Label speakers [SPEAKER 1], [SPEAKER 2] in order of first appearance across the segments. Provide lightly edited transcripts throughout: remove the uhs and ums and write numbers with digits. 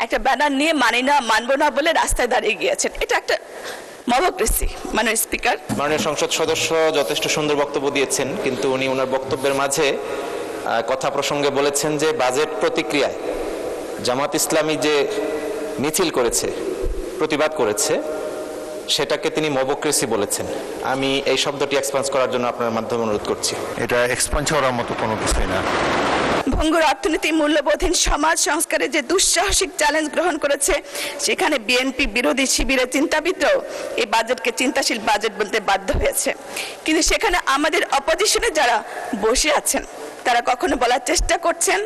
[SPEAKER 1] একটা ব্যানার নিয়ে মানি না, মানবো না বলে রাস্তায় দাঁড়িয়ে গিয়েছেন। এটা একটা মবক্রেসি। মাননীয় স্পিকার,
[SPEAKER 2] মাননীয় সংসদ সদস্য যথেষ্ট সুন্দর বক্তব্য দিয়েছেন, কিন্তু উনি ওনার বক্তব্যের মাঝে কথা প্রসঙ্গে বলেছেন যে বাজেট প্রতিক্রিয়ায় জামাত ইসলামী যে মিছিল করেছে, প্রতিবাদ করেছে, সেটাকে তিনি মবক্রেসি বলেছেন। আমি এই শব্দটি এক্সপান্স করার জন্য আপনার মাধ্যমে অনুরোধ করছি।
[SPEAKER 3] এটা এক্সপান্স করার মতো কোনো কিছুই না।
[SPEAKER 1] ভঙ্গুর অর্থনীতি, মূল্যবোধহীন সমাজ সংস্কারে যে দুঃসাহসিক চ্যালেঞ্জ গ্রহণ করেছে, সেখানে বিএনপি বিরোধী শিবিরের চিন্তাবিদরাও এই বাজেটকে চিন্তাশীল বাজেট বলতে বাধ্য হয়েছে। কিন্তু সেখানে আমাদের অপোজিশনে যারা বসে আছেন, তারা কখনো বলার চেষ্টা করছেন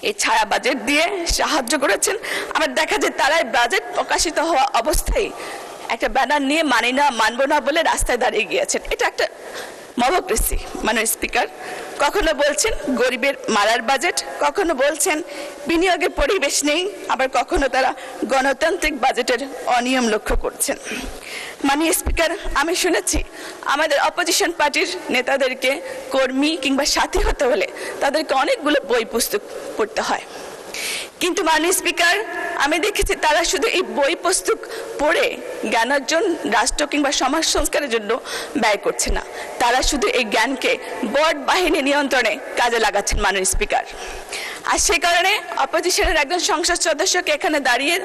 [SPEAKER 1] এই ছায়া বাজেট দিয়ে সাহায্য করেছেন। আবার দেখা যায় তারাই বাজেট প্রকাশিত হওয়া অবস্থায় একটা ব্যানার নিয়ে মানি না, মানবো না বলে রাস্তায় দাঁড়িয়ে গিয়েছেন। এটা একটা মবক্রেসি। মাননীয় স্পিকার, কখনো বলছেন গরিবের মারার বাজেট, কখনো বলছেন বিনিয়োগের পরিবেশ নেই, আবার কখনো তারা গণতান্ত্রিক বাজেটের অনিয়ম লক্ষ্য করছেন। মাননীয় স্পিকার, আমি শুনেছি আমাদের অপোজিশন পার্টির নেতাদেরকে কর্মী কিংবা সাথী হতে হলে তাদেরকে অনেকগুলো বই পুস্তক পড়তে হয়। কিন্তু মাননীয় স্পিকার, আমি দেখেছি তারা শুধু এই বই পুস্তক পড়ে জ্ঞানার্জন রাষ্ট্র কিংবা সমাজ সংস্কারের জন্য ব্যয় করছে না, তারা শুধু এই জ্ঞানকে বট বাহিনী নিয়ন্ত্রণে কাজে লাগাচ্ছেন। মাননীয় স্পিকার, আর সে কারণে অপোজিশনের একজন সংসদ সদস্যকে এখানে দাঁড়িয়ে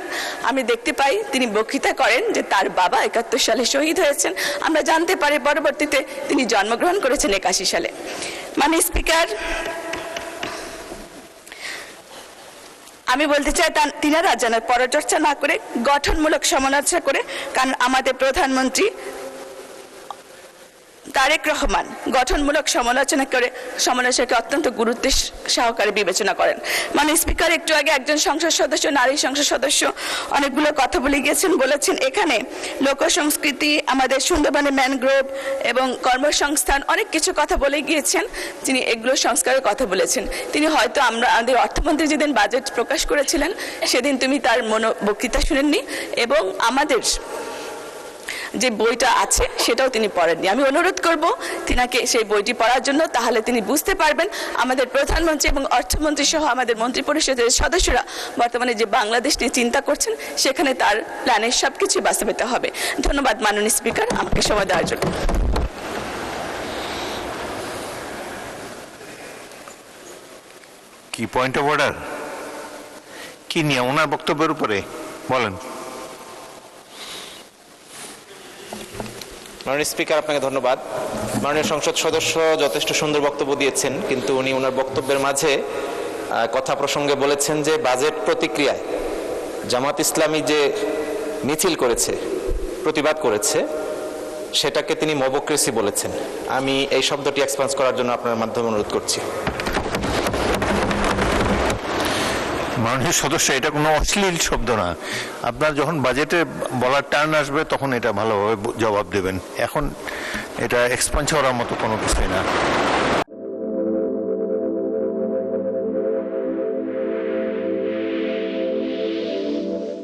[SPEAKER 1] আমি দেখতে পাই তিনি বক্তৃতা করেন যে তার বাবা 71 সালে শহীদ হয়েছেন। আমরা জানতে পারি পরবর্তীতে তিনি জন্মগ্রহণ করেছেন 81 সালে। মাননীয় স্পিকার, আমি বলতে চাই তিনারা যেন পরচর্চা না করে গঠনমূলক সমালোচনা করে, কারণ আমাদের প্রধানমন্ত্রী তারেক রহমান গঠনমূলক সমালোচনাকে অত্যন্ত গুরুত্বের সহকারে বিবেচনা করেন। মাননীয় স্পিকার, একটু আগে একজন সংসদ সদস্য, নারী সংসদ সদস্য অনেকগুলো কথা বলে গিয়েছেন, বলেছেন এখানে লোক সংস্কৃতি, আমাদের সুন্দরবনের ম্যানগ্রোভ এবং কর্মসংস্থান অনেক কিছু কথা বলে গিয়েছেন। তিনি এগুলো সংস্কারের কথা বলেছেন। তিনি হয়তো আমাদের অর্থমন্ত্রী যেদিন বাজেট প্রকাশ করেছিলেন সেদিন তুমি তার বক্তৃতা শুনেননি, এবং আমাদের যে বইটা আছে সেটাও তিনি পড়েননি। আমি অনুরোধ করব তিনাকে সেই বইটি পড়ার জন্য, তাহলে তিনি বুঝতে পারবেন আমাদের প্রধানমন্ত্রী এবং অর্থমন্ত্রী সহ আমাদের মন্ত্রী পরিষদের সদস্যরা বর্তমানে যে বাংলাদেশ নিয়ে চিন্তা করছেন, সেখানে তার প্ল্যানের সবকিছু বাস্তবায়িত হবে। ধন্যবাদ মাননীয় স্পিকার আমাকে সময় দেওয়ার জন্য।
[SPEAKER 3] কি পয়েন্ট অফ অর্ডার? কি নিয়ে ওনার বক্তব্যের উপরে বলেন।
[SPEAKER 2] মাননীয় স্পিকার, আপনাকে ধন্যবাদ। মাননীয় সংসদ সদস্য যথেষ্ট সুন্দর বক্তব্য দিয়েছেন, কিন্তু উনি ওনার বক্তব্যের মাঝে কথা প্রসঙ্গে বলেছেন যে বাজেট প্রতিক্রিয়ায় জামাত ইসলামী যে মিছিল করেছে, প্রতিবাদ করেছে, সেটাকে তিনি মবক্রেসি বলেছেন। আমি এই শব্দটি এক্সপান্স করার জন্য আপনার মাধ্যমে অনুরোধ করছি।
[SPEAKER 3] মাননীয় সদস্য, এটা কোনো অশ্লীল শব্দ না। আপনার যখন বাজেটে বলার টার্ন আসবে তখন এটা ভালোভাবে জবাব দেবেন। এখন এটা এক্সপান্স করার মতো কোনো কিছুই না।